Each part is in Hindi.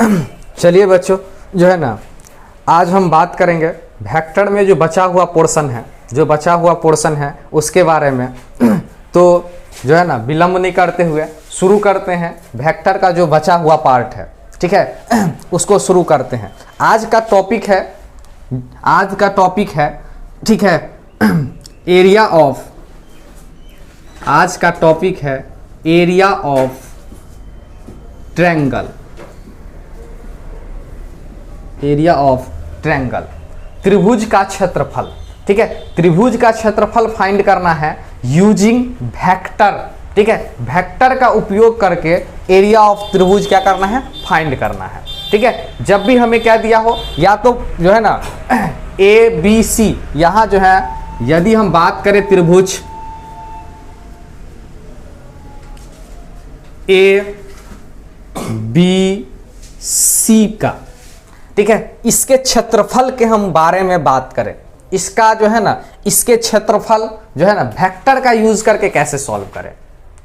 चलिए बच्चों, जो है ना, आज हम बात करेंगे वेक्टर में जो बचा हुआ पोर्शन है उसके बारे में। तो जो है ना, विलंब नहीं करते हुए शुरू करते हैं वेक्टर का जो बचा हुआ पार्ट है, ठीक है, उसको शुरू करते हैं। आज का टॉपिक है ठीक है, एरिया ऑफ, आज का टॉपिक है area of triangle, area of triangle, त्रिभुज का क्षेत्रफल। ठीक है, त्रिभुज का क्षेत्रफल फाइंड करना है यूजिंग वेक्टर। ठीक है, वेक्टर का उपयोग करके एरिया ऑफ त्रिभुज क्या करना है, फाइंड करना है। ठीक है, जब भी हमें क्या दिया हो, या तो जो है ना ए बी सी, यहां जो है यदि हम बात करें त्रिभुज ए बी सी का, ठीक है, इसके क्षेत्रफल के हम बारे में बात करें, इसका जो है ना, इसके क्षेत्रफल जो है ना वेक्टर का यूज करके कैसे सॉल्व करें,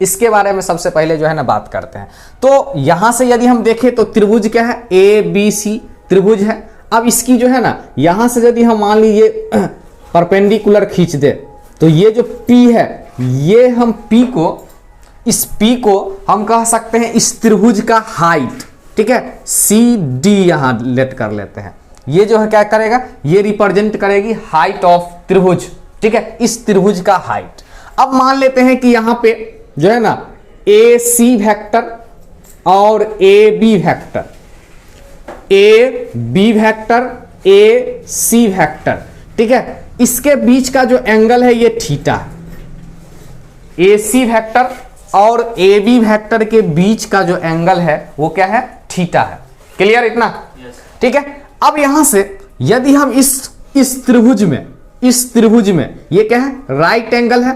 इसके बारे में सबसे पहले जो है ना बात करते हैं। तो यहां से यदि हम देखें तो त्रिभुज क्या है, ए बी सी त्रिभुज है। अब इसकी जो है ना, यहां से यदि हम मान लीजिए परपेंडिकुलर खींच दे, तो ये जो P है, ये हम P को, इस P को हम कह सकते हैं इस त्रिभुज का हाइट। ठीक है, सी डी यहां लेट कर लेते हैं, ये जो है क्या करेगा, ये रिप्रेजेंट करेगी हाइट ऑफ त्रिभुज। ठीक है, इस त्रिभुज का हाइट। अब मान लेते हैं कि यहां पे जो है ना ए सी वेक्टर और A B vector, A B vector A C vector, ठीक है, इसके बीच का जो एंगल है ये थीटा है। ए सी वेक्टर और ए बी वेक्टर के बीच का जो एंगल है वो क्या है, थीटा है। क्लियर इतना? ठीक है, अब यहां से यदि हम इस त्रिभुज में ये क्या है, राइट एंगल है,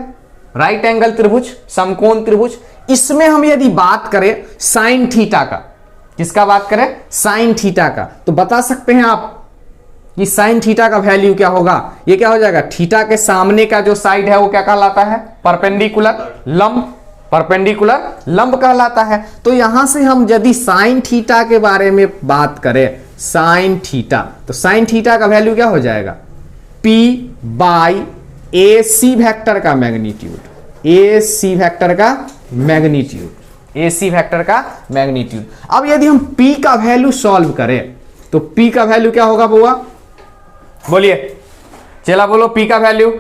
राइट एंगल त्रिभुज, समकोण त्रिभुज, इसमें हम यदि बात करें साइन थीटा का, किसका बात करें, साइन थीटा का, तो बता सकते हैं आप कि साइन थीटा का वैल्यू क्या होगा, ये क्या हो जाएगा, थीटा के सामने का जो साइड है वो क्या कहलाता है, परपेंडिकुलर लंब, परपेंडिकुलर लंब कहलाता है। तो यहां से हम यदि साइन थीटा के बारे में बात करें, साइन थीटा, तो साइन थीटा का वैल्यू क्या हो जाएगा, P by A C vector का मैग्नीट्यूड, ए सी वेक्टर का मैग्नीट्यूड, ए सी वेक्टर का मैग्नीट्यूड। अब यदि हम P का वैल्यू सॉल्व करें तो P का वैल्यू क्या होगा बुआ, बोलिए, चला बोलो, P का वैल्यू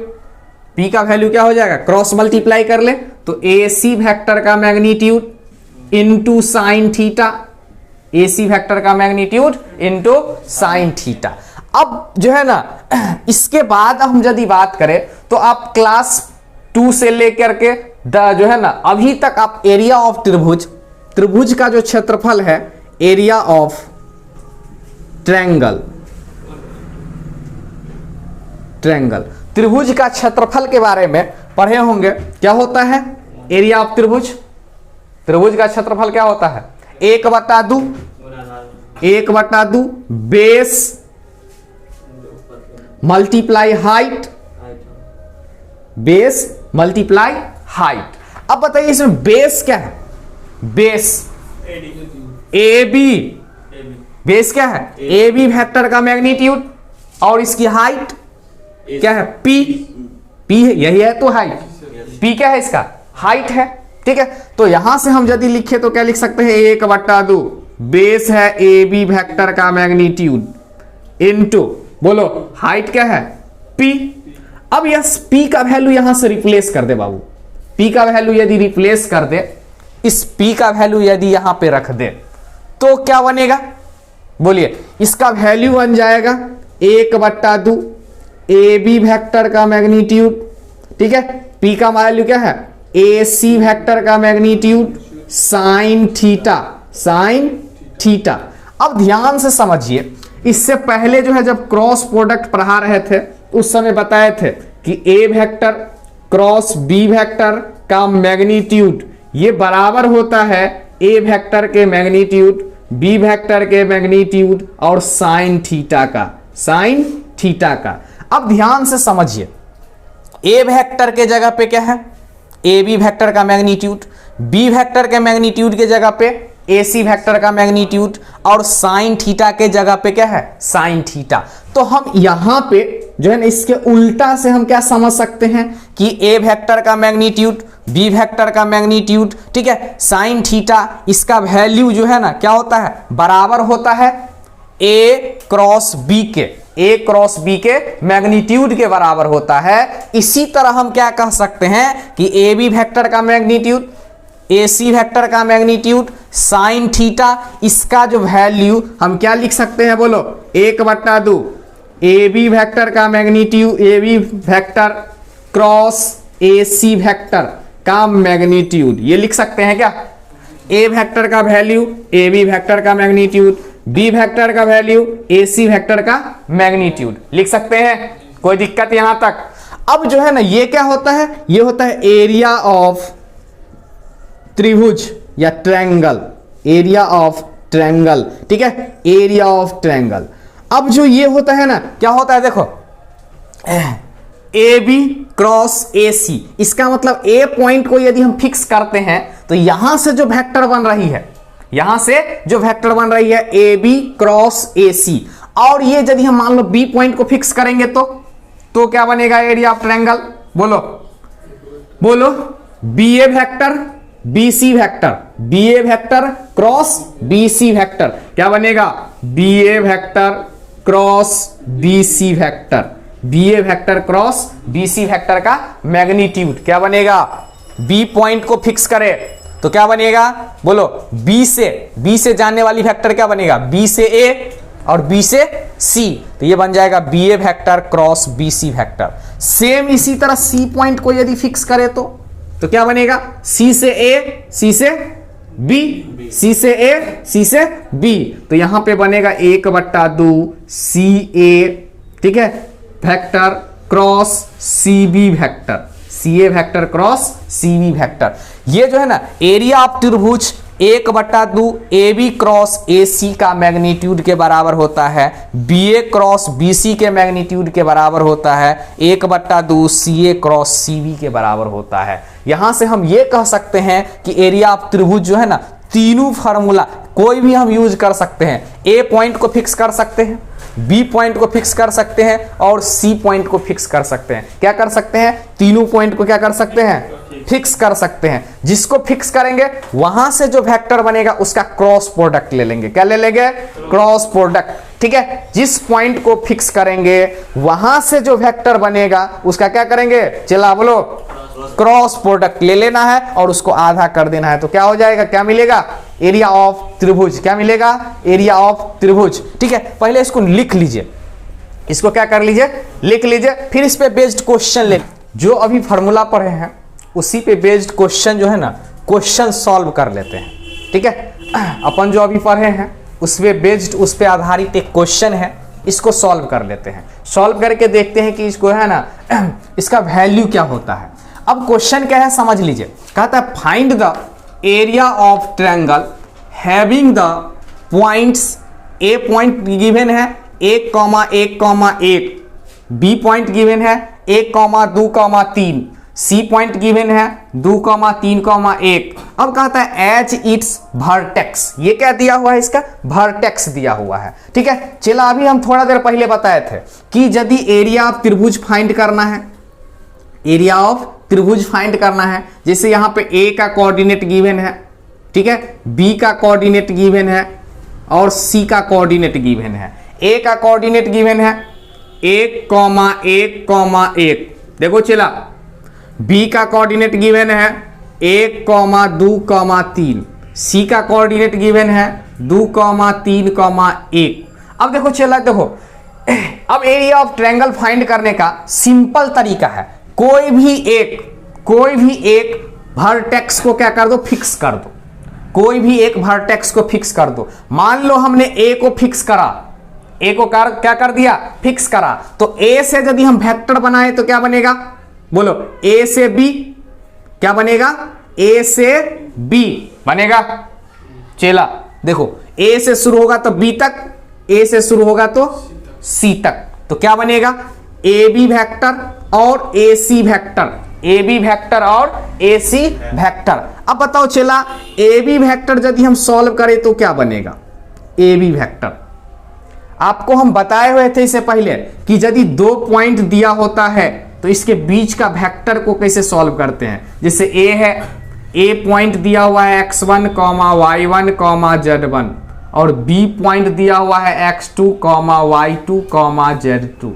क्या हो जाएगा, क्रॉस मल्टीप्लाई कर ले तो ए सी वेक्टर का मैग्नीट्यूड इनटू साइन थीटा, ए सी वेक्टर का मैग्नीट्यूड इनटू साइन थीटा। अब जो है ना, इसके बाद हम यदि बात करें तो आप क्लास 2 से लेकर के जो है ना अभी तक आप एरिया ऑफ त्रिभुज का जो क्षेत्रफल है, एरिया ऑफ ट्रायंगल, त्रिभुज का क्षेत्रफल के बारे में पढ़े होंगे। क्या होता है एरिया ऑफ त्रिभुज का क्षेत्रफल क्या होता है, 1/2 base multiply height, base multiply height. अब बताइए इसमें बेस क्या है, बेस ए बी, बेस क्या है, ए बी वेक्टर का मैग्नीट्यूड, और इसकी हाइट क्या है, P है, यही है तो हाइट, P क्या है, इसका हाइट है। ठीक है, तो यहां से हम यदि लिखे तो क्या लिख सकते हैं, 1/2 बेस है ए बी वेक्टर का मैग्नीट्यूड इनटू, बोलो हाइट क्या है, P। अब यस P का वैल्यू यहां से रिप्लेस कर दे बाबू, P का वैल्यू यदि रिप्लेस कर दे, इस P का वैल्यू यदि यहां पे रख दे तो क्या बनेगा, बोलिए, इसका वैल्यू बन जाएगा 1/2 ए बी वेक्टर का मैग्नीट्यूड। ठीक है, P का वैल्यू क्या है, ए सी वेक्टर का मैग्नीट्यूड साइन थीटा। अब ध्यान से समझिए, इससे पहले जो है जब क्रॉस प्रोडक्ट पढ़ा रहे थे उस समय बताए थे कि ए वेक्टर क्रॉस बी वेक्टर का मैग्नीट्यूड ये बराबर होता है ए वेक्टर के मैग्नीट्यूड, बी वेक्टर के मैग्नीट्यूड और साइन थीटा का। अब ध्यान से समझिए, ए वेक्टर के जगह पे क्या है, ए बी वेक्टर का मैग्नीट्यूड, बी वेक्टर के मैग्नीट्यूड के जगह पे ए सी वेक्टर का मैग्नीट्यूड, और साइन थीटा के जगह पे क्या है, साइन थीटा। तो हम यहां पे जो है ना इसके उल्टा से हम क्या समझ सकते हैं कि ए वेक्टर का मैग्नीट्यूड, बी वेक्टर का मैग्नीट्यूड, ठीक है, साइन थीटा, इसका वैल्यू जो है ना क्या होता है, बराबर होता है ए क्रॉस बी के, ए क्रॉस बी के मैग्नीट्यूड के बराबर होता है। इसी तरह हम क्या कह सकते हैं कि ए बी वेक्टर का मैग्नीट्यूड, ए सी वेक्टर का मैग्नीट्यूड, साइन थीटा, इसका जो वैल्यू हम क्या लिख सकते हैं, बोलो 1/2 ए बी वेक्टर का magnitude, A B vector cross A C vector का मैग्नीट्यूड, ये लिख सकते हैं क्या। ए वेक्टर का वैल्यू ए बी वेक्टर का मैग्नीट्यूड, बी वेक्टर का वैल्यू ए सी वेक्टर का मैग्नीट्यूड लिख सकते हैं, कोई दिक्कत यहां तक। अब जो है ना ये क्या होता है, ये होता है एरिया ऑफ त्रिभुज या ट्रायंगल, एरिया ऑफ ट्रायंगल, ठीक है, एरिया ऑफ ट्रायंगल। अब जो ये होता है ना क्या होता है, देखो ए बी क्रॉस ए सी, इसका मतलब ए पॉइंट को यदि हम फिक्स करते हैं तो यहां से जो वेक्टर बन रही है, यहां से जो वेक्टर बन रही है ए बी क्रॉस ए सी, और ये यदि हम मान लो बी पॉइंट को फिक्स करेंगे तो क्या बनेगा एरिया ऑफ ट्रायंगल, बोलो बोलो, B A vector B C vector, B A vector cross B C vector, क्या बनेगा, B A vector cross B C vector, B A vector cross B C vector का मैग्नीट्यूड क्या बनेगा, बी पॉइंट को फिक्स करे तो क्या बनेगा, बोलो बी से जाने वाली वेक्टर क्या बनेगा, बी से ए और बी से सी, तो ये बन जाएगा B A vector cross B C vector. Same इसी तरह सी पॉइंट को यदि फिक्स करे तो क्या बनेगा, सी से ए सी से बी, सी से ए सी से बी, तो यहां पे बनेगा 1/2 सी ए, ठीक है, vector cross C B vector, C A vector cross C B vector. ये जो है ना एरिया ऑफ त्रिभुज 1/2 ए बी क्रॉस ए सी का मैग्नीट्यूड के बराबर होता है, बी ए क्रॉस बी सी के मैग्नीट्यूड के बराबर होता है 1/2 सी ए क्रॉस सी बी के बराबर होता है। यहां से हम ये कह सकते हैं कि एरिया ऑफ त्रिभुज जो है ना, तीनों फार्मूला कोई भी हम यूज कर सकते हैं, ए पॉइंट को फिक्स कर सकते हैं, बी पॉइंट को फिक्स कर सकते हैं और सी पॉइंट को फिक्स कर सकते हैं। क्या कर सकते हैं, तीनों पॉइंट को क्या कर सकते हैं, फिक्स कर सकते हैं। जिसको फिक्स करेंगे वहां से जो वेक्टर बनेगा उसका क्रॉस प्रोडक्ट ले लेंगे, क्या ले लेंगे, क्रॉस प्रोडक्ट, ठीक है। जिस पॉइंट को फिक्स करेंगे वहां से जो वेक्टर बनेगा उसका क्या करेंगे, चला बोलो, क्रॉस प्रोडक्ट ले लेना है और उसको आधा कर देना है, तो क्या हो जाएगा, क्या मिलेगा, एरिया ऑफ त्रिभुज, क्या मिलेगा, एरिया ऑफ त्रिभुज, ठीक है। पहले इसको लिख लीजिए, इसको क्या कर लीजिए, लिख लीजिए, फिर इस पे बेस्ड क्वेश्चन ले, जो अभी फार्मूला पढ़े हैं उसी पे बेस्ड क्वेश्चन जो है ना, क्वेश्चन सॉल्व कर लेते हैं, ठीक है। अपन जो अभी पढ़े हैं उस पे बेस्ड, उस पे आधारित एक क्वेश्चन है, इसको सॉल्व कर लेते हैं। सॉल्व करके देखते हैं कि इसको है ना इसका वैल्यू क्या होता है। अब क्वेश्चन क्या है समझ लीजिए, कहता है find the area of triangle having the points, A point given है 1,1,1, बी पॉइंट गिवन है 1,2,3, सी पॉइंट गिवन है 2,3,1। अब कहता है एच इट्स वर्टेक्स, ये क्या दिया हुआ है, इसका वर्टेक्स दिया हुआ है, ठीक है। चला अभी हम थोड़ा देर पहले बताए थे कि यदि एरिया ऑफ त्रिभुज फाइंड करना है, एरिया ऑफ त्रिभुज फाइंड करना है, जैसे यहां पे ए का कोऑर्डिनेट गिवन है, ठीक है, बी का कोऑर्डिनेट गिवन है और सी का कोऑर्डिनेट गिवन है। ए का कोऑर्डिनेट गिवन है 1,1,1, देखो चला, बी का कोऑर्डिनेट गिवन है 1,2,3, सी का कोऑर्डिनेट गिवन है 2,3,1। अब देखो चला, देखो अब एरिया ऑफ ट्रायंगल फाइंड करने का सिंपल तरीका है, कोई भी एक वर्टेक्स को क्या कर दो, फिक्स कर दो, कोई भी एक वर्टेक्स को फिक्स कर दो। मान लो हमने ए को फिक्स करा, ए को क्या कर दिया, फिक्स करा, तो ए से यदि हम वेक्टर बनाए तो क्या बनेगा, बोलो ए से बी, क्या बनेगा, ए से बी बनेगा। चला देखो, ए से शुरू होगा तो बी तक, ए से शुरू होगा तो सी तक, तो क्या बनेगा, ए बी वेक्टर और ए C vector, A B vector और ए सी वेक्टर। अब बताओ चला ए बी वेक्टर यदि हम सॉल्व करें तो क्या बनेगा? ए बी वेक्टर आपको हम बताए हुए थे इससे पहले कि यदि 2 पॉइंट दिया होता है तो इसके बीच का वेक्टर को कैसे सॉल्व करते हैं। जैसे ए है, ए पॉइंट दिया हुआ है x1, y1, z1 और बी पॉइंट दिया हुआ है x2, y2, z2।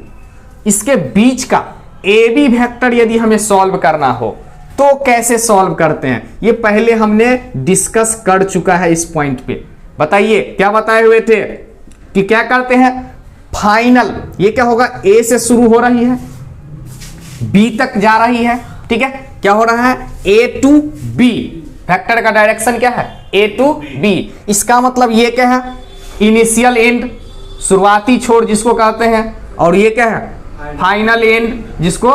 इसके बीच का ए बी वेक्टर यदि हमें सॉल्व करना हो तो कैसे सॉल्व करते हैं, ये पहले हमने डिस्कस कर चुका है इस पॉइंट पे। बताइए क्या बताए हुए थे कि क्या करते हैं, फाइनल, ये क्या होगा, ए से शुरू हो रही है, बी तक जा रही है, ठीक है, क्या हो रहा है, ए टू बी, वेक्टर का डायरेक्शन क्या है, ए टू बी। इसका मतलब ये क्या है, इनिशियल एंड, शुरुआती छोर जिसको कहते हैं, और ये क्या है, फाइनल एंड जिसको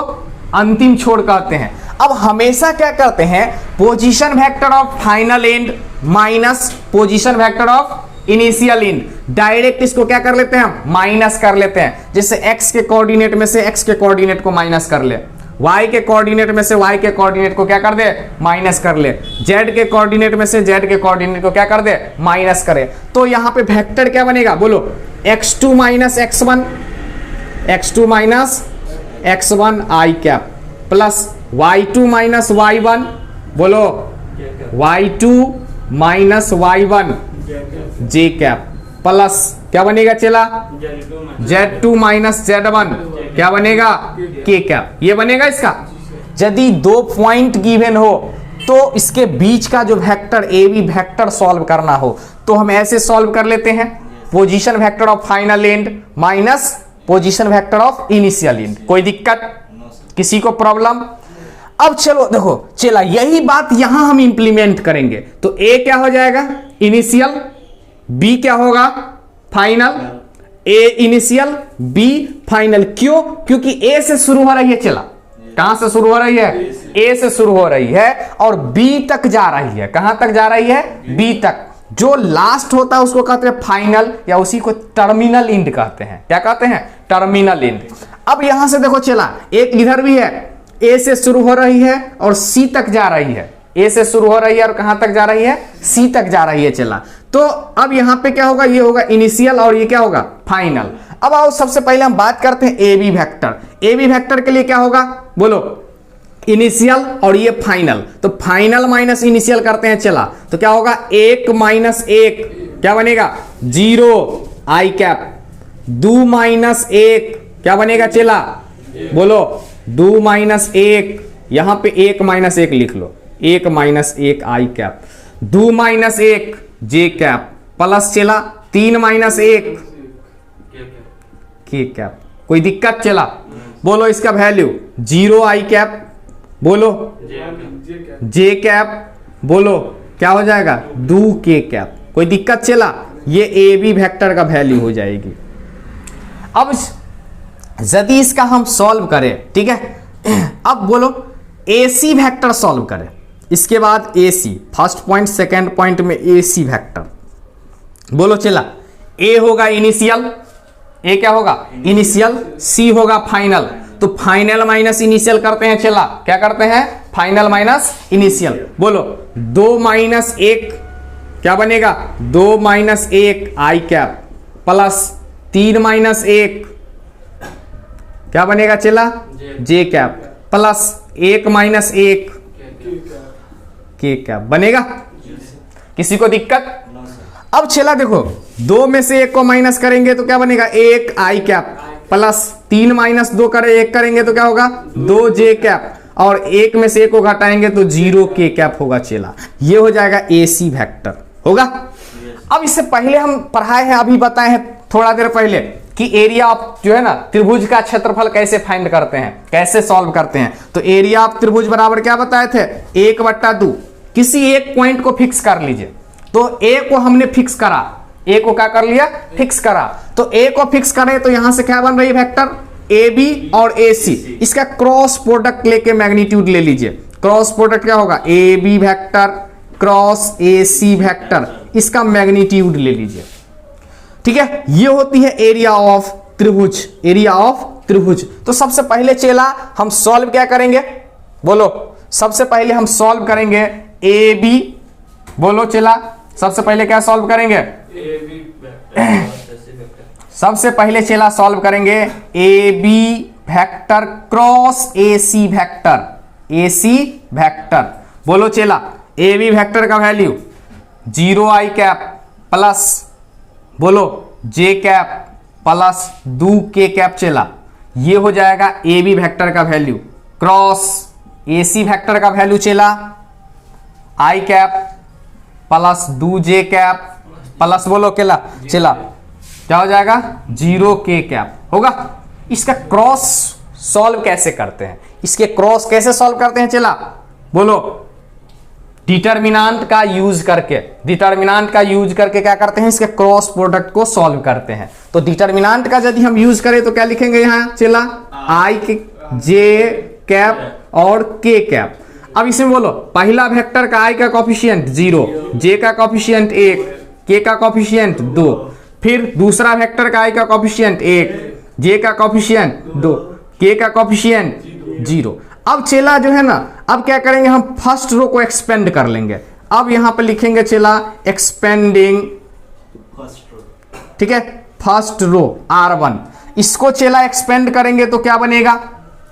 अंतिम छोर कहते हैं। अब हमेशा क्या करते हैं, position vector of final end minus position vector of initial and, direct इसको क्या कर लेते हैं हम, माइनस कर लेते हैं। जैसे x के कोऑर्डिनेट में से x के कोऑर्डिनेट को माइनस कर ले, y के कोऑर्डिनेट में से y के कोऑर्डिनेट को क्या कर दे, माइनस कर ले, z के कोऑर्डिनेट में से z के कोऑर्डिनेट को क्या कर दे, माइनस करे। तो यहाँ पे वेक्टर क्या बनेगा, बोलो, x2 minus x1, x2 minus x1 i cap plus y2 minus y1, बोलो y2 माइनस y1 जे कैप प्लस क्या बनेगा चला, z2 माइनस z1 क्या बनेगा, के कैप। ये बनेगा इसका। यदि 2 पॉइंट गिवन हो तो इसके बीच का जो vector A B vector solve करना हो तो हम ऐसे सॉल्व कर लेते हैं, position vector of final end minus position vector of initial end. कोई दिक्कत, किसी को प्रॉब्लम? अब चलो देखो चला, यही बात यहां हम इंप्लीमेंट करेंगे। तो ए क्या हो जाएगा, इनिशियल, बी क्या होगा, फाइनल, ए इनिशियल बी फाइनल। क्यों? क्योंकि ए से शुरू हो रही है, चला कहां से शुरू हो रही है, ए से शुरू हो रही है और बी तक जा रही है। कहां तक जा रही है, बी तक। जो लास्ट होता है उसको कहते हैं फाइनल, या उसी को टर्मिनल एंड कहते हैं। क्या कहते हैं, टर्मिनल एंड। अब यहां से देखो चला, एक इधर भी है, ए से शुरू हो रही है और सी तक जा रही है, ए से शुरू हो रही है और कहां तक जा रही है, सी तक जा रही है। चला, तो अब यहां पे क्या होगा, ये होगा इनिशियल और ये क्या होगा, फाइनल। अब आओ सबसे पहले हम बात करते हैं A B vector. A B vector के लिए क्या होगा, बोलो, इनिशियल और ये फाइनल। तो फाइनल माइनस इनिशियल करते हैं, चला, तो क्या होगा, 1 माइनस 1 क्या बनेगा, 0 आई कैप, 2 माइनस 1 क्या बनेगा, चला, बोलो, 2 माइनस 1, यहां पे 1 माइनस 1 लिख लो, 1 माइनस 1 आई कैप, 2 माइनस 1 जे कैप प्लस चला 3 माइनस 1 के कैप। कोई दिक्कत? चला, बोलो इसका वैल्यू 0 आई कैप, बोलो जे कैप, बोलो क्या हो जाएगा, 2 के कैप। कोई दिक्कत? चला, ये ए बी वेक्टर का वैल्यू हो जाएगी। अब यदि इसका हम सॉल्व करें, ठीक है, अब बोलो ए सी वेक्टर सॉल्व करें। इसके बाद ए सी, फर्स्ट पॉइंट सेकेंड पॉइंट में ए सी वेक्टर, बोलो चला, ए होगा इनिशियल, ए क्या होगा, इनिशियल, सी होगा फाइनल। तो फाइनल माइनस इनिशियल करते हैं, चला क्या करते हैं, फाइनल माइनस इनिशियल। बोलो 2 माइनस 1 क्या बनेगा, 2 माइनस 1 आई कैप प्लस 3 माइनस 1 क्या बनेगा, चला, जे कैप प्लस 1 माइनस 1 के कैप बनेगा। किसी को दिक्कत? अब चला देखो, 2 में से 1 को माइनस करेंगे तो क्या बनेगा, 1 आई कैप प्लस 3 माइनस 2 करे 1 करेंगे तो क्या होगा, 2 जे कैप, और 1 में से 1 को घटाएंगे तो 0 के कैप होगा। चला, ये हो जाएगा ए सी वेक्टर होगा। अब इससे पहले हम पढ़ाए हैं, अभी बताए हैं थोड़ा देर पहले कि एरिया ऑफ जो है ना त्रिभुज का क्षेत्रफल कैसे फाइंड करते हैं, कैसे सॉल्व करते हैं। तो एरिया ऑफ त्रिभुज बराबर क्या बताए थे, 1/2। किसी एक पॉइंट को फिक्स कर लीजिए। तो ए को हमने फिक्स करा, ए को क्या कर लिया, फिक्स करा। तो ए को फिक्स करें तो यहां से क्या बन रही है, वेक्टर ए बी और ए सी। इसका क्रॉस प्रोडक्ट लेके मैग्नीट्यूड ले लीजिए। क्रॉस प्रोडक्ट क्या होगा, A B vector cross A C vector, इसका मैग्नीट्यूड ले लीजिए। ठीक है, ये होती है एरिया ऑफ त्रिभुज, एरिया ऑफ त्रिभुज। तो सबसे पहले चला हम सॉल्व क्या करेंगे, बोलो सबसे पहले हम सॉल्व करेंगे ए बी, बोलो चला सबसे पहले क्या सॉल्व करेंगे, सबसे पहले चला सॉल्व करेंगे A B vector cross A C vector, A C vector. बोलो चला ए बी वेक्टर का वैल्यू 0 i कैप प्लस बोलो j cap plus 2 k cap चला, ये हो जाएगा ए बी वेक्टर का value cross A C vector का वैल्यू चला i cap plus 2 j cap plus बोलो केला चला क्या हो जाएगा 0 k कैप होगा। इसका क्रॉस सॉल्व कैसे करते हैं, इसके क्रॉस कैसे सॉल्व करते हैं चला बोलो, डिटर्मिनेंट का यूज करके, डिटर्मिनेंट का यूज करके क्या करते हैं, इसके क्रॉस प्रोडक्ट को सॉल्व करते हैं। तो डिटर्मिनेंट का यदि हम यूज करें तो क्या लिखेंगे यहां चला i j कैप और k कैप। अब इसमें बोलो पहला वेक्टर का i का कोफिशिएंट 0, j का कोफिशिएंट 1, k का कोफिशिएंट 2, फिर दूसरा वेक्टर का i का कोफिशिएंट 1, j का कोफिशिएंट 2, k का कोफिशिएंट 0। अब चेला जो है ना, अब क्या करेंगे हम फर्स्ट रो को एक्सपेंड कर लेंगे। अब यहां पे लिखेंगे चेला एक्सपेंडिंग, ठीक है, फर्स्ट रो R1। इसको चेला एक्सपेंड करेंगे तो क्या बनेगा,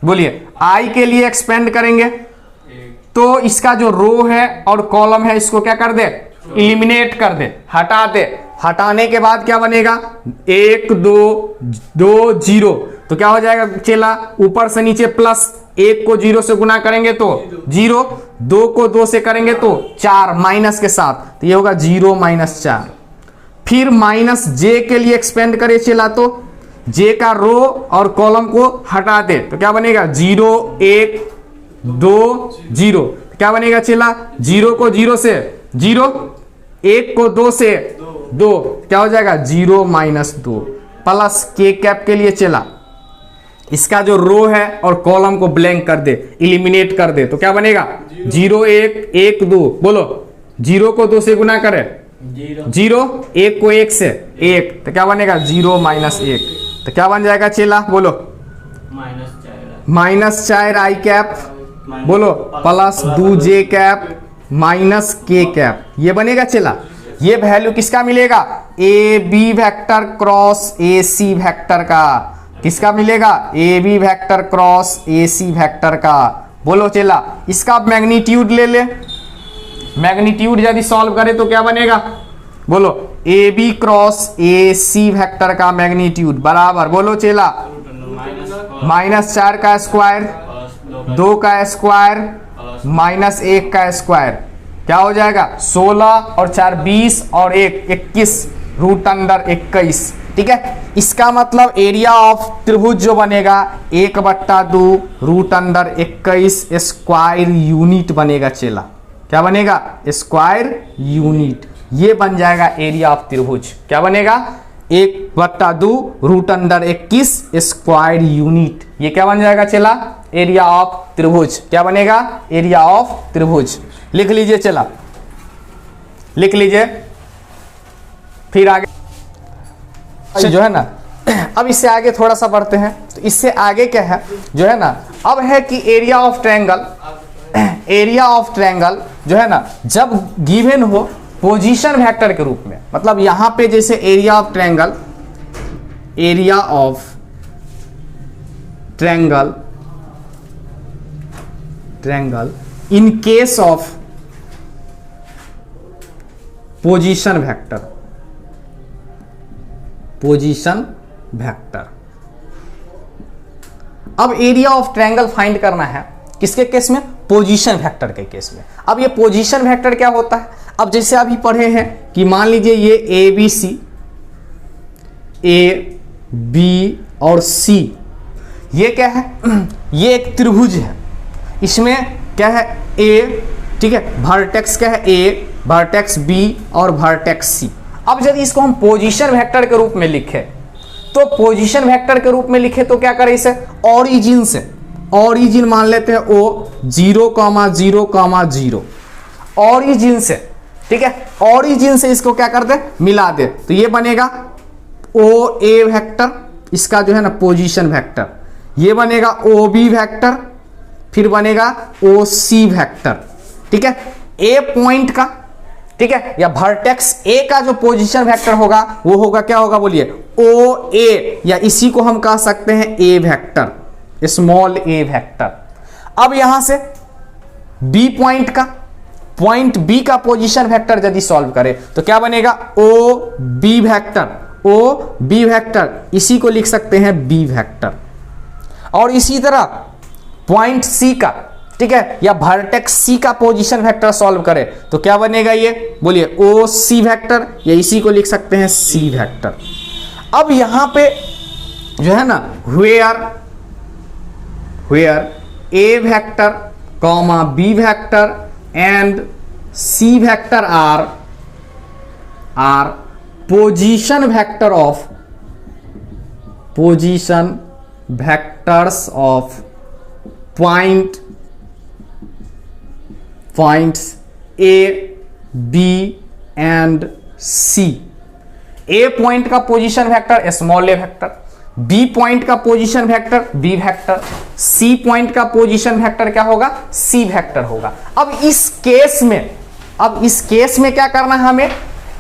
बोलिए i के लिए एक्सपेंड करेंगे तो इसका जो रो है और कॉलम है इसको क्या कर दे, इलिमिनेट कर दे, हटा दे। हटाने के बाद क्या बनेगा 1 2 2 0, तो क्या हो जाएगा चेला ऊपर से नीचे प्लस, 1 को 0 से गुना करेंगे तो 0, 2 को 2 से करेंगे तो 4 माइनस के साथ, तो ये होगा 0 माइनस 4। फिर माइनस j के लिए एक्सपेंड करे चेला तो j का रो और कॉलम को हटा दे तो क्या बनेगा 0 1 2 0, क्या बनेगा चेला 0 को 0 से 0, 1 को 2 से 2, क्या हो जाएगा 0 माइनस 2 प्लस k कैप के लिए चला इसका जो रो है और कॉलम को ब्लैंक कर दे, इलिमिनेट कर दे, तो क्या बनेगा 0 1 1 2, बोलो 0 को 2 से गुना करे 0, 1 को 1 से 1, तो क्या बनेगा 0 माइनस 1, तो क्या बन जाएगा चेला बोलो माइनस 4 i कैप, बोलो plus 2 j cap minus k cap, ये बनेगा चेला। ये वैल्यू किसका मिलेगा, A B vector cross A C vector का, किसका मिलेगा A B vector cross A C vector का। बोलो चेला इसका मैग्नीट्यूड ले ले, मैग्नीट्यूड यदि सॉल्व करें तो क्या बनेगा, बोलो A B cross A C vector का मैग्नीट्यूड बराबर, बोलो चेला -4 का स्क्वायर, 2 का स्क्वायर माइनस 1 का स्क्वायर, क्या हो जाएगा 16 और 4 20 और 1 21 रूट अंडर 21। ठीक है, इसका मतलब एरिया ऑफ त्रिभुज जो बनेगा 1/2 रूट अंडर 21 स्क्वायर यूनिट बनेगा चेला। क्या बनेगा स्क्वायर यूनिट, ये बन जाएगा एरिया ऑफ त्रिभुज। क्या बनेगा 1/2 रूट अंडर 21 स्क्वायर यूनिट, ये क्या बन जाएगा चला एरिया ऑफ त्रिभुज। क्या बनेगा एरिया ऑफ त्रिभुज, लिख लीजिए चला, लिख लीजिए। फिर आगे जो है ना, अब इससे आगे थोड़ा सा बढ़ते हैं, तो इससे आगे क्या है जो है ना, अब है कि area of triangle, area of triangle जो है ना जब गिवन हो पोजीशन वेक्टर के रूप में, मतलब यहां पे जैसे area of triangle, area of triangle, triangle in case of position vector, position vector. अब एरिया ऑफ ट्रायंगल फाइंड करना है किसके केस में, पोजीशन वेक्टर के केस में। अब ये पोजीशन वेक्टर क्या होता है, अब जैसे अभी पढ़े हैं कि मान लीजिए ये ए बी सी, ए बी और सी, ये क्या है ये एक त्रिभुज है, इसमें क्या है ए, ठीक है, वर्टेक्स क्या है ए, वर्टेक्स बी और वर्टेक्स सी। अब यदि इसको हम पोजीशन वेक्टर के रूप में लिखे, तो पोजीशन वेक्टर के रूप में लिखे तो क्या करें इसे ओरिजिन से, ओरिजिन मान लेते हैं ओ 0,0,0, ओरिजिन से, ठीक है, ओरिजिन से इसको क्या कर दे मिला दे, तो ये बनेगा ओ ए वेक्टर, इसका जो है ना पोजीशन वेक्टर, ये बनेगा ओ बी वेक्टर, फिर बनेगा ओ सी वेक्टर, ठीक है, ए पॉइंट का, ठीक है, या वर्टेक्स ए का जो पोजीशन वेक्टर होगा वो होगा, क्या होगा बोलिए, ओ ए, या इसी को हम कह सकते हैं A vector, small a vector. अब यहां से बी पॉइंट का, पॉइंट बी का पोजीशन वेक्टर यदि सॉल्व करें तो क्या बनेगा, O B vector, O B vector, इसी को लिख सकते हैं बी वेक्टर। और इसी तरह पॉइंट सी का, ठीक है, या वर्टेक्स सी का पोजीशन वेक्टर सॉल्व करें तो क्या बनेगा, ये बोलिए ओ सी वेक्टर, या इसी को लिख सकते हैं सी वेक्टर। अब यहां पे जो है ना where A vector comma B vector and C vector are position vectors of points A, B and C। A point का position vector small a vector, B point का position vector B vector, C point का पोजीशन वेक्टर क्या होगा, C वेक्टर होगा। अब इस केस में क्या करना है, हमें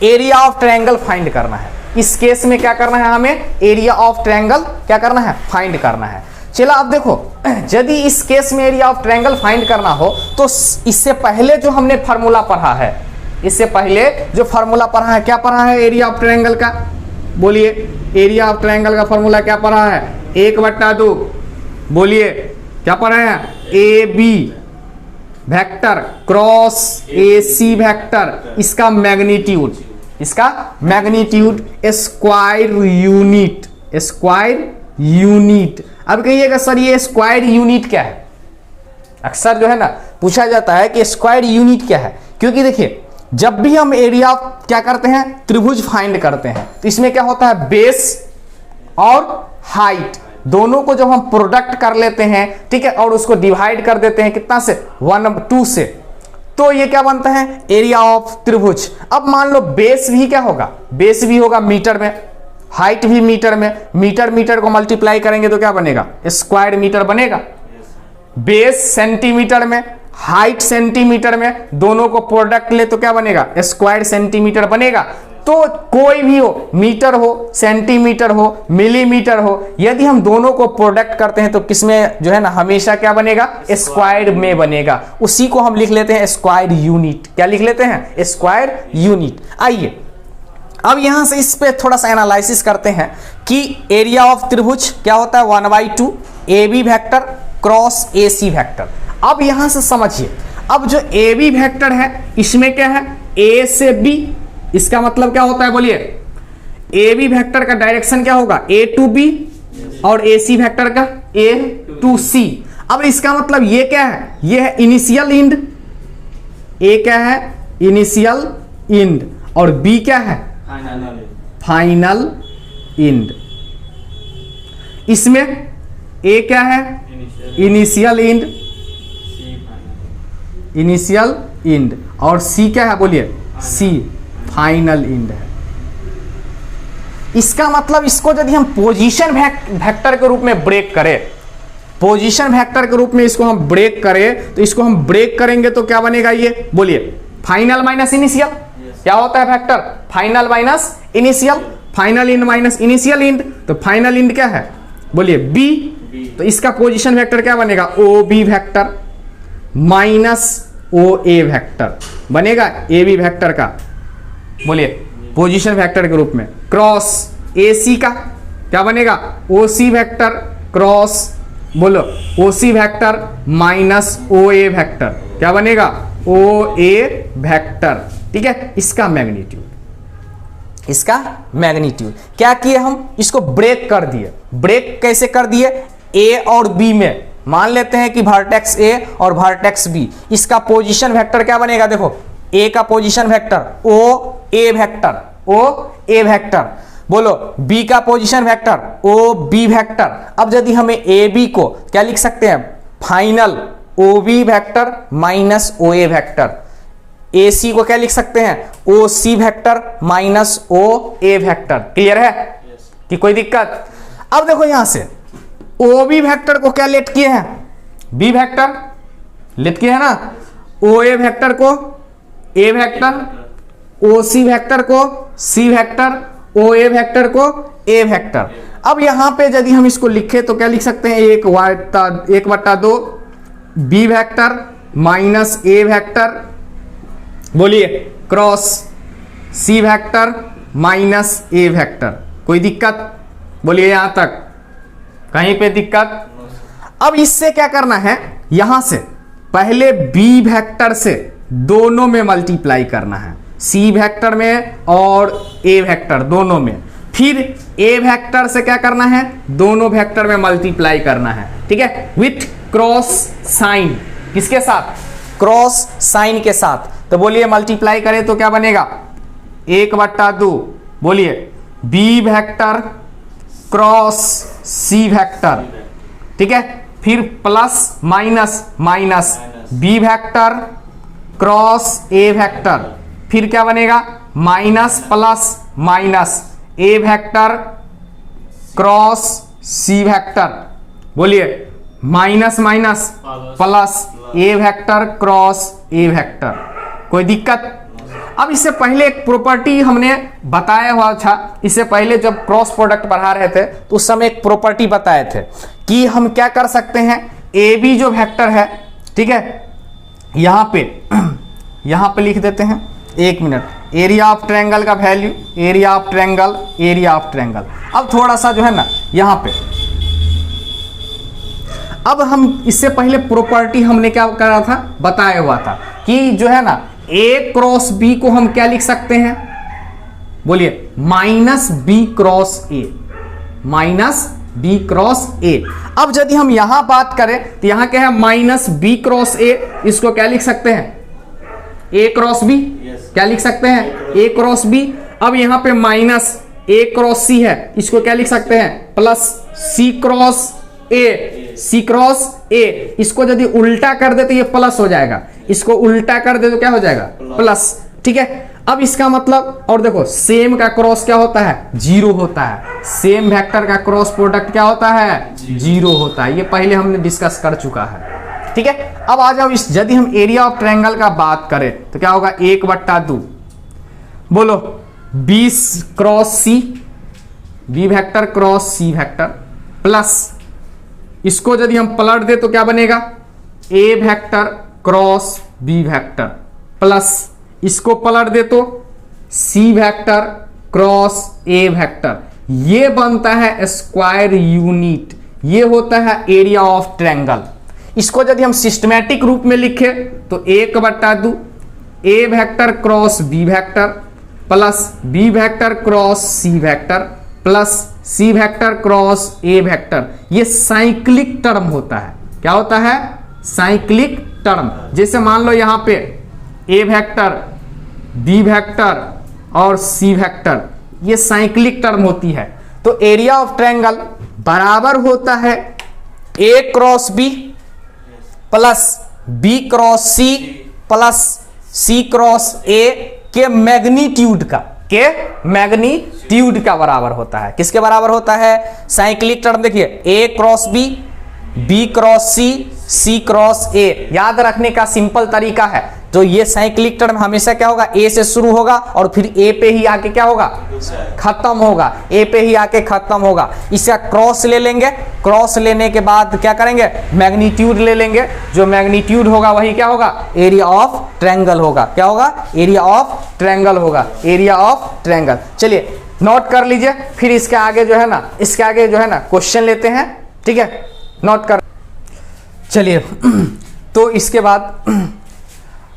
एरिया ऑफ ट्रायंगल फाइंड करना है। इस केस में क्या करना है, हमें एरिया ऑफ ट्रायंगल क्या करना है, फाइंड करना है। चलो अब देखो, यदि इस केस में एरिया ऑफ ट्रायंगल फाइंड करना हो तो इससे पहले जो हमने फार्मूला पढ़ा है, क्या पढ़ा है एरिया ऑफ ट्रायंगल का, बोलिए एरिया ऑफ ट्रायंगल का फार्मूला क्या पढ़ा है, 1/2, बोलिए क्या पढ़ा है, A B vector cross A C vector, इसका मैग्नीट्यूड स्क्वायर यूनिट। अब कहिएगा सर ये स्क्वायर यूनिट क्या है, अक्सर जो है ना पूछा जाता है कि स्क्वायर यूनिट क्या है, क्योंकि देखिए जब भी हम एरिया क्या करते हैं, त्रिभुज फाइंड करते हैं तो इसमें क्या होता है, बेस और हाइट दोनों को जब हम प्रोडक्ट कर लेते हैं, ठीक है, और उसको डिवाइड कर देते हैं कितना से, 1/2 से, तो ये क्या बनता है, एरिया ऑफ त्रिभुज। अब मान लो बेस भी क्या होगा, बेस भी होगा मीटर में, हाइट भी मीटर में, मीटर को मल्टीप्लाई करेंगे तो क्या बनेगा, स्क्वायर मीटर बनेगा। बेस सेंटीमीटर में, हाइट सेंटीमीटर में, दोनों को प्रोडक्ट ले तो क्या बनेगा, स्क्वायर सेंटीमीटर बनेगा। तो कोई भी हो, मीटर हो, सेंटीमीटर हो, मिलीमीटर हो, यदि हम दोनों को प्रोडक्ट करते हैं तो किसमें जो है ना हमेशा क्या बनेगा, स्क्वायर में बनेगा। उसी को हम लिख लेते हैं स्क्वायर यूनिट। क्या लिख लेते हैं, स्क्वायर यूनिट। आइए अब यहां से इस पे थोड़ा सा एनालिसिस करते हैं कि एरिया ऑफ त्रिभुज क्या होता है, 1/2 A B vector cross A C vector. अब यहां से समझिए, अब जो ए बी वेक्टर है इसमें क्या है, ए से बी, इसका मतलब क्या होता है, बोलिए ए बी वेक्टर का डायरेक्शन क्या होगा, ए टू बी, और ए सी वेक्टर का ए टू सी। अब इसका मतलब ये क्या है, ये है इनिशियल इंड, ए क्या है, इनिशियल इंड, और बी क्या है, फाइनल इंड। इसमें ए क्या है, इनिशियल इंड, और सी क्या है, बोलिए सी फाइनल इंड है। इसका मतलब इसको यदि हम पोजीशन वेक्टर के रूप में ब्रेक करें, पोजीशन वेक्टर के रूप में इसको हम ब्रेक करें तो इसको हम ब्रेक करेंगे तो क्या बनेगा, ये बोलिए फाइनल माइनस इनिशियल। क्या होता है vector, final minus initial, final end minus initial end, तो फाइनल इंड क्या है, बोलिए बी, तो इसका पोजीशन वेक्टर क्या बनेगा, O B vector minus O A vector बनेगा, ए बी वेक्टर का बोलिए पोजीशन वेक्टर के रूप में, क्रॉस ए सी का क्या बनेगा, ओ सी वेक्टर क्रॉस, बोलो ओ C vector minus O A vector क्या बनेगा, ओ ए वेक्टर। ठीक है, इसका मैग्नीट्यूड क्या किए हम, इसको ब्रेक कर दिए। ब्रेक कैसे कर दिए, ए और बी में मान लेते हैं कि वर्टेक्स ए और वर्टेक्स बी, इसका पोजीशन वेक्टर क्या बनेगा, देखो ए का position vector O A vector, बोलो बी का position vector O B vector. अब यदि हमें ए बी को क्या लिख सकते हैं, final O B vector minus O A vector. A C को क्या लिख सकते हैं, O C vector minus O A vector. Clear है कि कोई दिक्कत। अब देखो यहां से ओ बी वेक्टर को क्या लेट किए हैं, बी वेक्टर लिख के है ना, ओ ए वेक्टर को ए वेक्टर, ओ सी वेक्टर को C vector, O A vector को ए वेक्टर। अब यहां पे यदि हम इसको लिखे तो क्या लिख सकते हैं, 1/2 B vector minus A vector, बोलिए cross C vector minus A vector. कोई दिक्कत? बोलिए यहां तक कहीं पे दिक्कत? अब इससे क्या करना है, यहां से पहले बी वेक्टर से दोनों में मल्टीप्लाई करना है, सी वेक्टर में और ए वेक्टर दोनों में। फिर ए वेक्टर से क्या करना है, दोनों वेक्टर में मल्टीप्लाई करना है, ठीक है, विथ क्रॉस साइन। किसके साथ? क्रॉस साइन के साथ। तो बोलिए मल्टीप्लाई करें तो क्या बनेगा, 1/2 बोलिए B vector cross C vector, ठीक है, फिर plus minus minus B vector cross A vector, फिर क्या बनेगा minus plus minus A vector cross C vector, बोलिए minus minus plus A vector cross A vector. कोई दिक्कत? अब इससे पहले एक प्रॉपर्टी हमने बताया हुआ था, इससे पहले जब क्रॉस प्रोडक्ट पढ़ा रहे थे तो उस समय एक प्रॉपर्टी बताए थे कि हम क्या कर सकते हैं, ए बी जो वेक्टर है, ठीक है, यहां पे लिख देते हैं, 1 मिनट, एरिया ऑफ ट्रायंगल का value, area of triangle, area of triangle. अब थोड़ा सा जो है ना यहां पे, अब हम इससे पहले प्रॉपर्टी हमने क्या करा था, बताया हुआ था कि जो है ना ए क्रॉस बी को हम क्या लिख सकते हैं, बोलिए minus B cross A, minus B cross A. अब यदि हम यहां बात करें तो यहां क्या है, माइनस बी क्रॉस ए, इसको क्या लिख सकते हैं, ए क्रॉस बी, क्या लिख सकते हैं, ए क्रॉस बी। अब यहां पे माइनस ए क्रॉस सी है, इसको क्या लिख सकते हैं, plus C cross A, C cross A. इसको यदि उल्टा कर दे तो ये प्लस हो जाएगा, इसको उल्टा कर दे तो क्या हो जाएगा, प्लस, ठीक है। अब इसका मतलब, और देखो सेम का क्रॉस क्या होता है, 0 होता है, सेम वेक्टर का क्रॉस प्रोडक्ट क्या होता है, 0 होता है। ये पहले हमने डिस्कस कर चुका है, ठीक है। अब आ जाओ, इस यदि हम एरिया ऑफ ट्रायंगल का बात करें तो क्या होगा, 1/2 बोलो B cross C, B vector cross C vector, plus इसको यदि हम पलट दे तो क्या बनेगा, A vector cross B vector, plus इसको पलट दे तो C vector cross A vector. ये बनता है स्क्वायर यूनिट, ये होता है एरिया ऑफ ट्रायंगल। इसको यदि हम सिस्टमैटिक रूप में लिखे तो 1/2 A vector cross B vector plus B vector cross C vector plus C vector cross A vector. ये साइक्लिक टर्म होता है, क्या होता है, साइक्लिक टर्म। जैसे मान लो यहां पे ए वेक्टर, बी वेक्टर और सी वेक्टर, ये साइक्लिक टर्म होती है। तो एरिया ऑफ ट्रायंगल बराबर होता है A cross B plus B cross C plus C cross A के मैग्नीट्यूड का, के मैग्नीट्यूड का बराबर होता है। किसके बराबर होता है, साइक्लिक टर्म देखिए, A cross B, B cross C, C cross A. याद रखने का सिंपल तरीका है, तो ये साइक्लिक टर्म हमेशा क्या होगा, ए से शुरू होगा और फिर ए पे ही आके क्या होगा, खत्म होगा, ए पे ही आके खत्म होगा। इसका क्रॉस ले लेंगे, क्रॉस लेने के बाद क्या करेंगे, मैग्नीट्यूड ले लेंगे, जो मैग्नीट्यूड होगा वही क्या होगा, एरिया ऑफ ट्रायंगल होगा। क्या होगा, एरिया ऑफ ट्रायंगल होगा, एरिया ऑफ ट्रायंगल। चलिए नोट कर लीजिए, फिर इसके आगे जो है ना, इसके आगे जो है ना क्वेश्चन लेते हैं, ठीक है, नोट कर। चलिए तो इसके बाद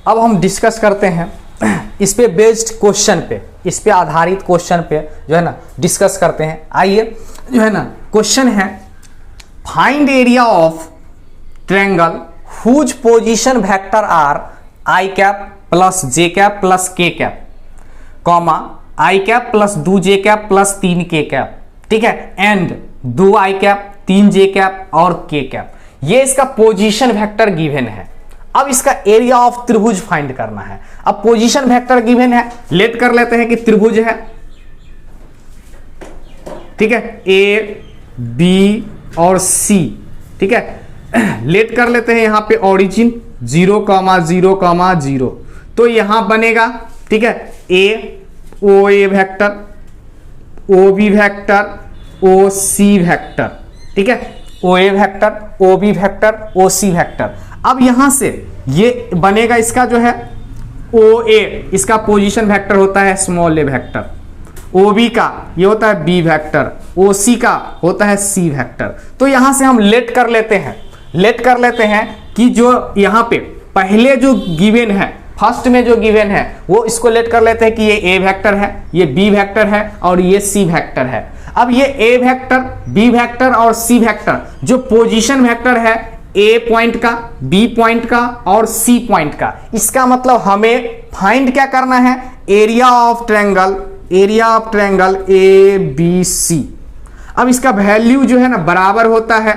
अब हम डिस्कस करते हैं इस पे बेस्ड क्वेश्चन पे, इस पे आधारित क्वेश्चन पे जो है ना डिस्कस करते हैं। आइए, जो है ना क्वेश्चन है, find area of triangle whose position vector are i cap plus j cap plus के cap, comma i cap plus 2 j cap plus 3 k cap, ठीक है, and 2 i cap 3 j cap और के कैप। ये इसका पोजीशन वेक्टर गिवन है। अब इसका एरिया ऑफ त्रिभुज फाइंड करना है। अब पोजीशन वेक्टर गिवन है, लेट कर लेते हैं कि त्रिभुज है, ठीक है, ए बी और सी, ठीक है, लेट कर लेते हैं यहाँ पे ओरिजिन 0, 0, 0, तो यहाँ बनेगा, ठीक है, ए ओ A vector, O B vector, O C vector, ठीक है, ओ A vector, O B vector, O C vector. अब यहां से ये बनेगा इसका जो है ओ ए, इसका पोजीशन वेक्टर होता है small a vector, O B का ये होता है बी वेक्टर, ओ सी का होता है सी वेक्टर। तो यहां से हम लेट कर लेते हैं कि जो यहां पे पहले जो गिवन है, फर्स्ट में जो गिवन है वो इसको लेट कर लेते हैं कि ये ए वेक्टर है, ये बी वेक्टर है और ये सी वेक्टर है। अब ये ए वेक्टर, बी वेक्टर और सी वेक्टर जो पोजीशन वेक्टर है ए पॉइंट का, बी पॉइंट का और सी पॉइंट का, इसका मतलब हमें फाइंड क्या करना है, area of triangle A B C. अब इसका वैल्यू जो है ना बराबर होता है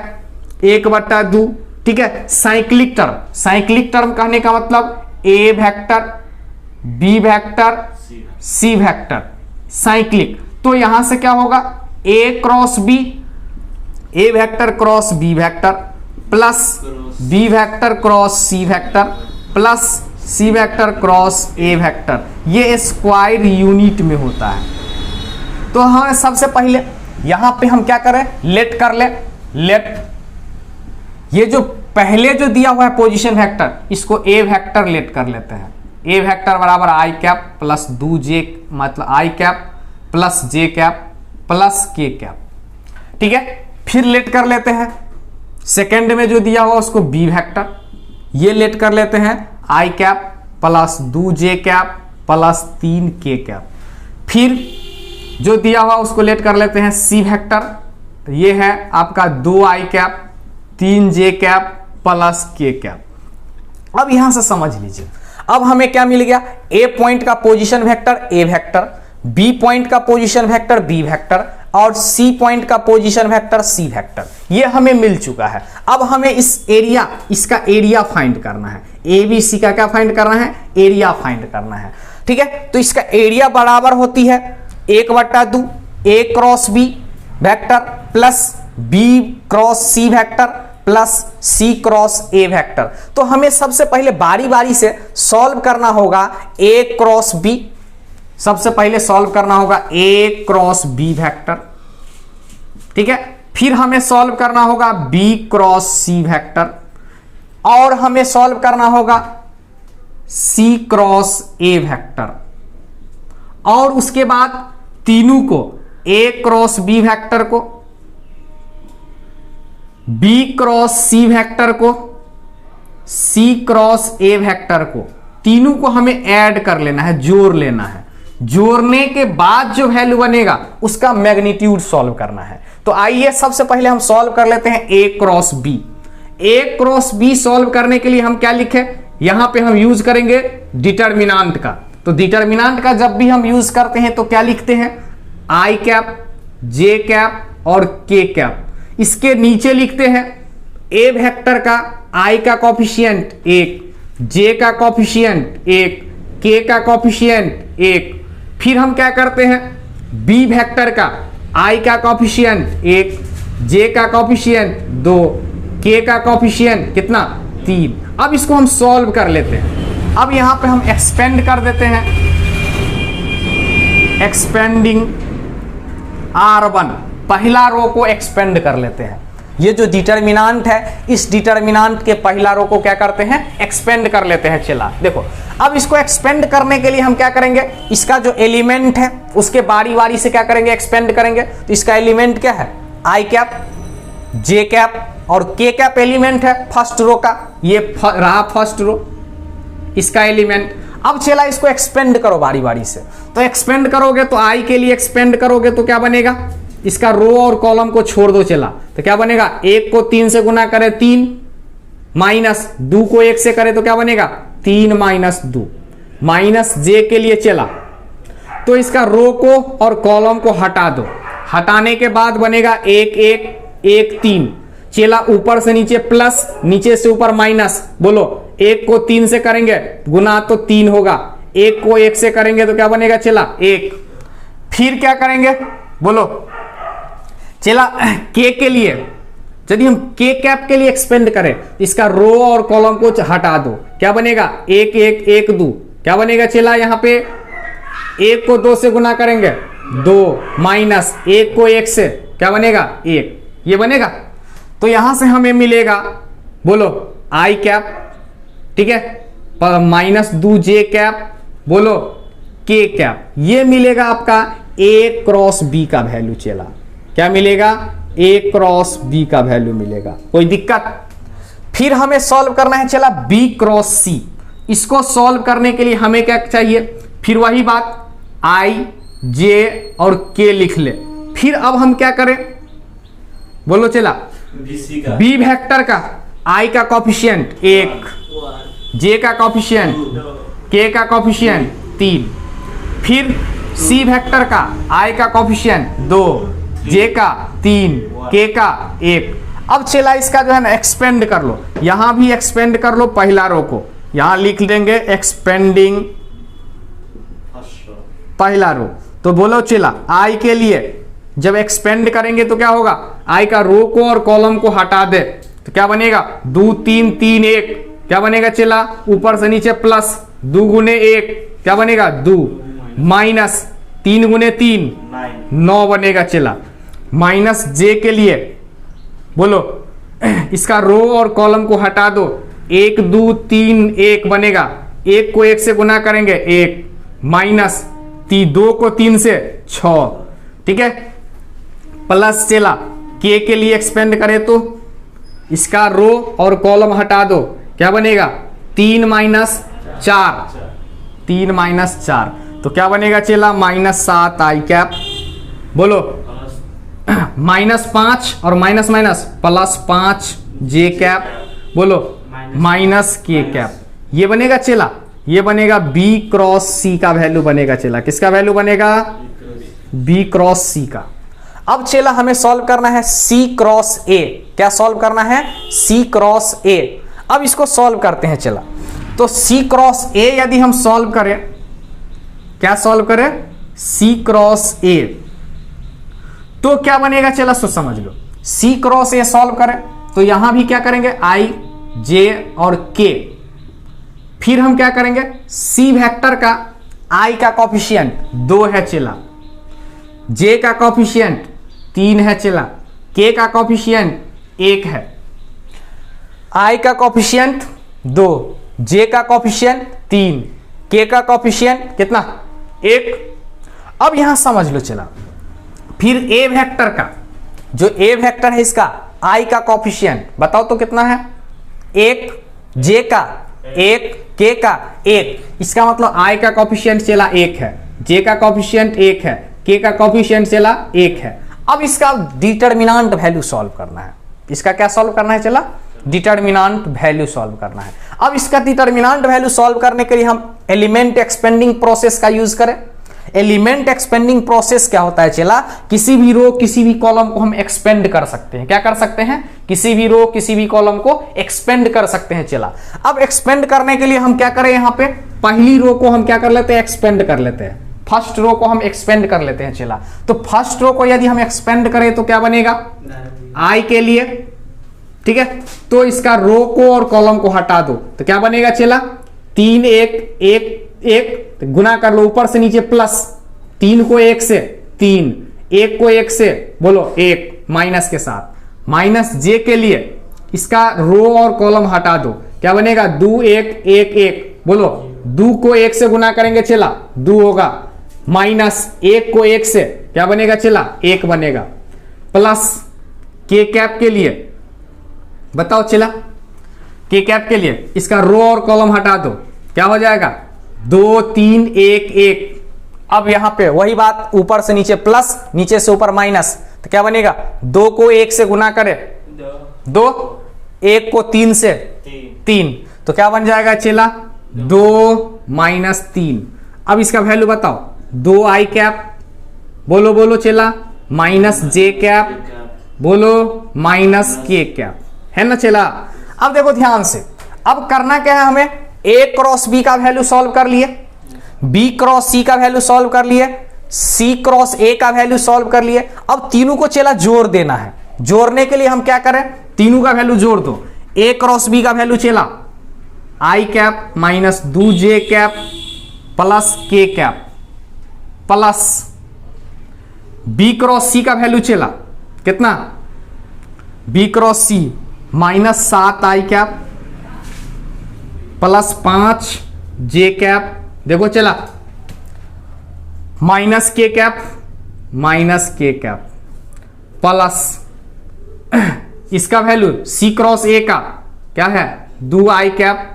1/2, ठीक है। साइक्लिक टर्म कहने का मतलब A vector, B vector, C vector, cyclic. तो यहां से क्या होगा, A cross B, A vector cross B vector plus B vector cross C vector plus C vector cross A vector, ये स्क्वायर यूनिट में होता है। तो हमें सबसे पहले यहां पे हम क्या करें, लेट कर लेट ये जो पहले जो दिया हुआ है पोजीशन वेक्टर, इसको ए वेक्टर लेट कर लेते हैं। ए वेक्टर बराबर आई कैप प्लस 2j, मतलब आई cap plus j cap plus के कैप, ठीक है। फिर लेट कर लेते हैं सेकेंड में जो दिया हुआ उसको बी वेक्टर, ये लेट कर लेते हैं I cap plus 2j cap plus 3k cap. फिर जो दिया हुआ उसको लेट कर लेते हैं सी वेक्टर, ये है आपका 2i cap 3j cap plus के कैप। अब यहां से समझ लीजिए, अब हमें क्या मिल गया, ए पॉइंट का position vector A vector, B point का पोजीशन वेक्टर बी वेक्टर और सी पॉइंट का पोजीशन वेक्टर सी वेक्टर, ये हमें मिल चुका है। अब हमें इसका एरिया फाइंड करना है, ए बी सी का क्या फाइंड करना है, एरिया फाइंड करना है, ठीक है। तो इसका एरिया बराबर होती है 1/2 A cross B vector plus B cross C vector plus C cross A vector. तो हमें सबसे पहले बारी बारी से सॉल्व करना होगा ए क्रॉस बी, सबसे पहले सॉल्व करना होगा ए क्रॉस बी वेक्टर, ठीक है। फिर हमें सॉल्व करना होगा बी क्रॉस सी वेक्टर और हमें सॉल्व करना होगा सी क्रॉस ए वेक्टर, और उसके बाद तीनों को ए क्रॉस बी वेक्टर को, बी क्रॉस सी वेक्टर को, सी क्रॉस ए वेक्टर को, तीनों को हमें ऐड कर लेना है, जोड़ लेना है। जोड़ने के बाद जो वैल्यू बनेगा उसका मैग्नीट्यूड सॉल्व करना है। तो आइए सबसे पहले हम सॉल्व कर लेते हैं ए क्रॉस बी। ए क्रॉस बी सॉल्व करने के लिए हम क्या लिखे, यहां पे हम यूज करेंगे डिटर्मिनांट का। तो डिटर्मिनांट का जब भी हम यूज करते हैं तो क्या लिखते हैं, आई कैप, जे कैप और के कैप। इसके नीचे लिखते हैं ए वेक्टर का आई का कॉफिशिएंट 1, जे का कॉफिशिएंट 1, के का कॉफिशिएंट 1। फिर हम क्या करते हैं, बी वेक्टर का आई का कॉफिशिएंट 1, जे का कॉफिशिएंट 2, के का कॉफिशिएंट कितना 3। अब इसको हम सॉल्व कर लेते हैं। अब यहां पे हम एक्सपेंड कर देते हैं, एक्सपेंडिंग R1, पहला रो को एक्सपेंड कर लेते हैं। ये जो डिटर्मिनांट है, इस डिटर्मिनांट के पहला रो को क्या करते हैं, एक्सपेंड कर लेते हैं। चला देखो, अब इसको एक्सपेंड करने के लिए हम क्या करेंगे, इसका जो एलिमेंट है उसके बारी बारी से क्या करेंगे, एक्सपेंड करेंगे। तो इसका एलिमेंट क्या है, आई कैप, जे कैप और के कैप एलिमेंट है फर्स्ट रो का, ये रहा फर्स्ट रो इसका एलिमेंट। अब चला इसको एक्सपेंड करो बारी बारी से। तो एक्सपेंड करोगे तो आई के लिए एक्सपेंड करोगे तो क्या बनेगा, इसका रो और कॉलम को छोड़ दो। चला तो क्या बनेगा, 1 को 3 से गुना करे 3, माइनस 2 को 1 से करे तो क्या बनेगा 3 माइनस 2, माइनस जे के लिए चला तो इसका रो को और कॉलम को हटा दो। हटाने के बाद बनेगा 1 1 1 3, चला ऊपर से नीचे प्लस, नीचे से ऊपर माइनस। बोलो 1 को 3 से करेंगे गुना तो 3 होगा, 1 को 1 से करेंगे तो क्या बनेगा, चला 1। फिर क्या करेंगे बोलो, चला के लिए यदि हम के कैप के लिए एक्सपेंड करें, इसका रो और कॉलम को हटा दो, क्या बनेगा 1 1 1 2, क्या बनेगा चला, यहां पे 1 को 2 से गुना करेंगे 2 माइनस 1 को 1 से, क्या बनेगा 1, ये बनेगा। तो यहां से हमें मिलेगा, बोलो आई कैप, ठीक है, माइनस 2 जे कैप, बोलो के कैप, ये मिलेगा आपका ए क्रॉस बी का वैल्यू चला, क्या मिलेगा ए क्रॉस बी का वैल्यू मिलेगा, कोई दिक्कत। फिर हमें सॉल्व करना है चला बी क्रॉस सी। इसको सॉल्व करने के लिए हमें क्या चाहिए, फिर वही बात आई जे और के लिख ले। फिर अब हम क्या करें, बोलो चला बी वेक्टर का आई का कॉफिशिएंट 1, जे का कॉफिशिएंट, के का कॉफिशिएंट 3, फिर सी वेक्टर का आई का कॉफिशिएंट 2, जे का 3, के का 1। अब चला इसका जो है ना एक्सपेंड कर लो, यहां भी एक्सपेंड कर लो पहला रो को, यहां लिख देंगे एक्सपेंडिंग पहला रो। तो बोलो चला आई के लिए जब एक्सपेंड करेंगे तो क्या होगा, आई का रो को और कॉलम को हटा दे तो क्या बनेगा 2 3 3 1, क्या बनेगा चला, ऊपर से नीचे प्लस 2 गुने 1, क्या बनेगा 2, माइनस 3 गुने 3 9 बनेगा चला। माइनस जे के लिए बोलो इसका रो और कॉलम को हटा दो, 1 2 3 1 बनेगा, 1 को 1 से गुना करेंगे 1, माइनस 2 को 3 से 6, ठीक है, प्लस चला के लिए एक्सपेंड करें तो इसका रो और कॉलम हटा दो, क्या बनेगा 3 माइनस 4, 3 माइनस 4, तो क्या बनेगा चला -7 आई कैप, बोलो -5 और माइनस माइनस +5 जे कैप, बोलो माइनस के कैप, ये बनेगा चला, ये बनेगा बी क्रॉस सी का वैल्यू बनेगा चला, किसका वैल्यू बनेगा बी क्रॉस सी का। अब चला हमें सॉल्व करना है सी क्रॉस ए, क्या सॉल्व करना है सी क्रॉस ए। अब इसको सॉल्व करते हैं चला, तो सी क्रॉस ए यदि हम सॉल्व करें, क्या सॉल्व करें सी क्रॉस ए, तो क्या बनेगा चला सो समझ लो, सी क्रॉस ए सॉल्व करें तो यहां भी क्या करेंगे आई जे और के, फिर हम क्या करेंगे सी वेक्टर का आई का कॉफिशिएंट 2 है चला, जे का कॉफिशिएंट 3 है चला, के का कॉफिशिएंट 1 है, आई का कॉफिशिएंट 2, जे का कॉफिशिएंट 3, के का कॉफिशिएंट कितना 1। अब यहां समझ लो चला, फिर ए वेक्टर का जो ए वेक्टर है इसका आई का कॉफिशिएंट बताओ तो कितना है 1, जे का 1, के का 1, इसका मतलब आई का कॉफिशिएंट चला 1 है, जे का कॉफिशिएंट 1 है, के का कॉफिशिएंट चला 1 है। अब इसका डिटरमिनेंट वैल्यू सॉल्व करना है, इसका क्या सॉल्व करना है चला डिटरमिनेंट वैल्यू सॉल्व करना है। अब इसका डिटरमिनेंट वैल्यू सॉल्व करने के लिए हम एलिमेंट एक्सपेंडिंग प्रोसेस का यूज करें। एलिमेंट एक्सपेंडिंग प्रोसेस क्या होता है चला, किसी भी रो किसी भी कॉलम को हम एक्सपेंड कर सकते हैं, क्या कर सकते हैं किसी भी रो किसी भी कॉलम को एक्सपेंड कर सकते हैं चला। अब एक्सपेंड करने के लिए हम क्या करें, यहां पे पहली रो को हम क्या कर लेते हैं एक्सपेंड कर लेते हैं, फर्स्ट रो को हम एक्सपेंड कर लेते हैं चला। तो फर्स्ट रो को यदि हम एक्सपेंड करें तो क्या बनेगा आई के लिए, ठीक है, तो इसका रो को और कॉलम को हटा दो तो क्या बनेगा चला 3 1 1 1, गुना कर लो ऊपर से नीचे प्लस, 3 को 1 से 3, 1 को 1 से बोलो 1 माइनस के साथ, माइनस जे के लिए इसका रो और कॉलम हटा दो, क्या बनेगा 2 1 1 1, बोलो 2 को 1 से गुना करेंगे चला 2 होगा, माइनस 1 को 1 से क्या बनेगा चला 1 बनेगा, प्लस के कैप के लिए बताओ चला, के कैप के लिए इसका रो और कॉलम हटा दो, क्या हो जाएगा 2 3 1 1। अब यहां पे वही बात, ऊपर से नीचे प्लस नीचे से ऊपर माइनस, तो क्या बनेगा 2 को 1 से गुना करे 2, 1 को 3 से 3, तो क्या बन जाएगा चला 2 माइनस 3। अब इसका वैल्यू बताओ 2 आई कैप, बोलो बोलो चला, माइनस जे कैप, बोलो माइनस के कैप, है ना चला। अब देखो ध्यान से, अब करना क्या है हमें, ए क्रॉस बी का वैल्यू सॉल्व कर लिए, बी क्रॉस सी का वैल्यू सॉल्व कर लिए, सी क्रॉस ए का वैल्यू सॉल्व कर लिए। अब तीनों को चला जोड़ देना है, जोड़ने के लिए हम क्या करें, तीनों का वैल्यू जोड़ दो। ए क्रॉस बी का वैल्यू चला I cap minus 2j cap plus के cap plus B cross C का वैल्यू चला कितना, B cross C minus 7i cap plus 5j cap, देखो चला माइनस के कैप प्लस इसका वैल्यू सी क्रॉस ए का क्या है 2i cap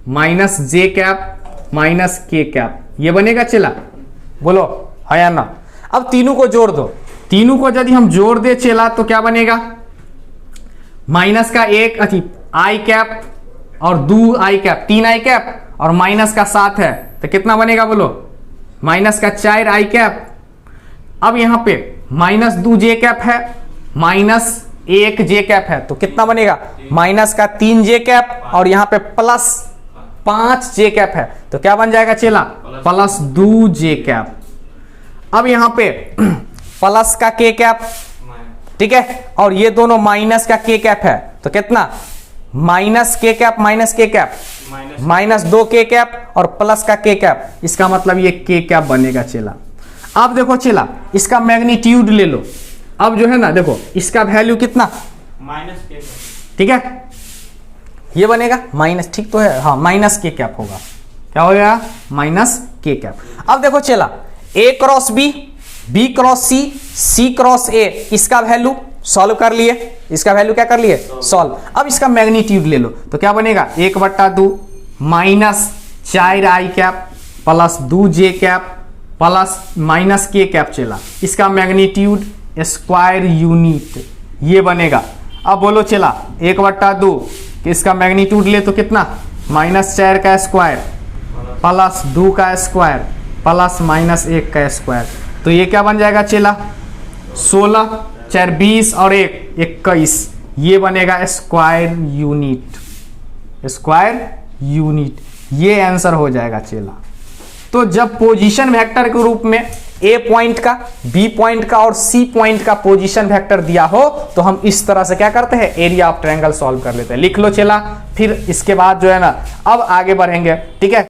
minus j cap minus K cap, ये बनेगा चला, बोलो है या ना। अब तीनों को जोड़ दो, तीनों को यदि हम जोड़ दे चला तो क्या बनेगा, माइनस का एक आई कैप और 2i कैप 3i कैप और माइनस का 7 है तो कितना बनेगा बोलो, माइनस का 4i कैप। अब यहां पे माइनस 2j कैप है माइनस 1j कैप है तो कितना बनेगा, माइनस का 3j कैप और यहां पे प्लस 5j कैप है तो क्या बन जाएगा चला, प्लस 2j कैप। अब यहां पे प्लस का k कैप, ठीक है, और ये दोनों माइनस का k कैप है तो कितना, minus k cap minus k cap minus 2k cap और प्लस का k कैप, इसका मतलब ये k कैप बनेगा चला। अब देखो चला इसका मैग्नीट्यूड ले लो, अब जो है ना देखो इसका वैल्यू कितना, माइनस के, ठीक है, ये बनेगा माइनस, ठीक तो है, हाँ माइनस के कैप होगा, क्या हो गया माइनस के कैप। अब देखो चला A cross B, B cross C, C cross A, इसका वैल्यू सॉल्व कर लिए, इसका वैल्यू क्या कर लिए सॉल्व। अब इसका मैग्नीट्यूड ले लो तो क्या बनेगा 1/2 minus 4i cap plus 2j cap plus minus K cap चला, इसका मैग्नीट्यूड स्क्वायर यूनिट ये बनेगा। अब बोलो चला 1/2 इसका मैग्नीट्यूड ले तो कितना, माइनस 4 का स्क्वायर प्लस 2 का स्क्वायर प्लस माइनस 1 का स्क्वायर, तो ये क्या बन जाएगा चला 16 4 20 और 1 21, ये बनेगा स्क्वायर यूनिट, स्क्वायर यूनिट, ये आंसर हो जाएगा चला। तो जब पोजीशन वेक्टर के रूप में ए पॉइंट का, बी पॉइंट का और सी पॉइंट का पोजीशन वेक्टर दिया हो तो हम इस तरह से क्या करते हैं, एरिया ऑफ ट्रायंगल सॉल्व कर लेते हैं। लिख लो चला, फिर इसके बाद जो है ना अब आगे बढ़ेंगे, ठीक है।